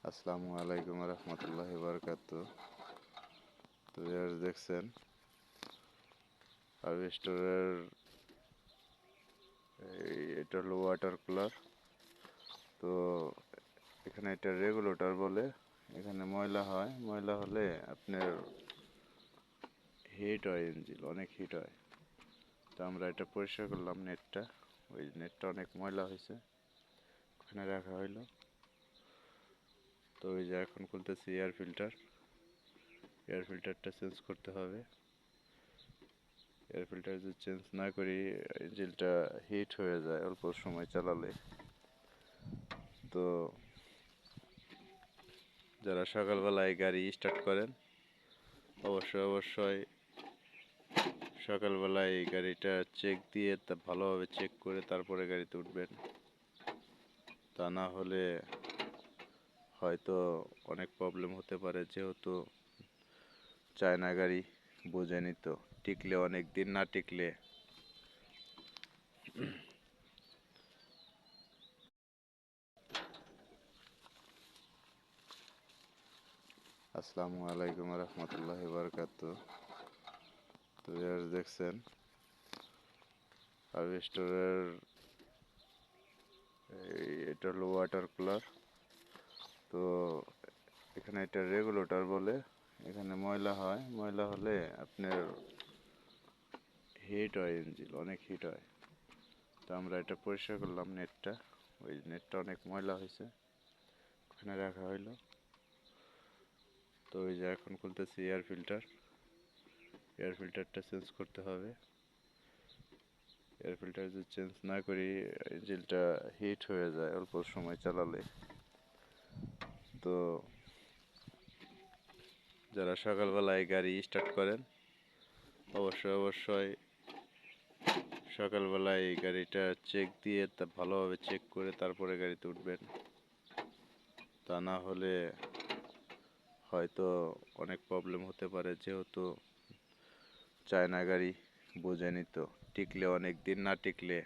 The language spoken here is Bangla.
আসসালামু আলাইকুম রহমতুল্লাহি বারাকাতুহু। তো ভিউয়ার্স দেখছেন হারভেস্টরের এটা হলো ওয়াটার কুলার। তো এখানে এটা রেগুলেটর বলে। এখানে ময়লা হয়, ময়লা হলে আপনার হিট হয়, ইঞ্জিন অনেক হিট হয়। তো আমরা এটা পরিষ্কার করলাম, নেটটা, ওই নেটটা অনেক ময়লা হয়েছে, ওখানে রাখা হইলো। তো ওই যে এখন খুলতেছি এয়ার ফিল্টারটা চেঞ্জ করতে হবে। এয়ার ফিল্টার যদি চেঞ্জ না করি ইঞ্জিনটা হিট হয়ে যায় অল্প সময় চালালে। তো যারা সকালবেলায় গাড়ি স্টার্ট করেন অবশ্যই সকালবেলায় এই গাড়িটা চেক দিয়ে তা ভালোভাবে চেক করে তারপরে গাড়িতে উঠবেন। তা না হলে হয়তো অনেক প্রবলেম হতে পারে, যেহেতু চায়না গাড়ি বোঝেনি তো, টিকলে অনেক দিন, না টিকলে আসসালামু আলাইকুম রহমতুল্লাহি বারাকাতুহু। তো ভিউয়ার্স দেখছেন হারভেস্টরের এটা হলো ওয়াটার কুলার। তো এখানে এটা রেগুলেটর বলে। এখানে ময়লা হয়, ময়লা হলে আপনার হিট হয়, ইঞ্জিন অনেক হিট হয়। তো আমরা এটা পরিষ্কার করলাম, নেটটা, ওই নেটটা অনেক ময়লা হয়েছে, ওখানে রাখা হইলো। তো ওই যে এখন খুলতেছি এয়ার ফিল্টারটা চেঞ্জ করতে হবে। এয়ার ফিল্টার যদি চেঞ্জ না করি ইঞ্জিনটা হিট হয়ে যায় অল্প সময় চালালে। তো যারা সকালবেলায় গাড়ি স্টার্ট করেন অবশ্যই সকালবেলায় এই গাড়িটা চেক দিয়ে তা ভালোভাবে চেক করে তারপরে গাড়িতে উঠবেন। তা না হলে হয়তো অনেক প্রবলেম হতে পারে, যেহেতু চায়না গাড়ি বোঝেনি তো, টিকলে অনেক দিন, না টিকলে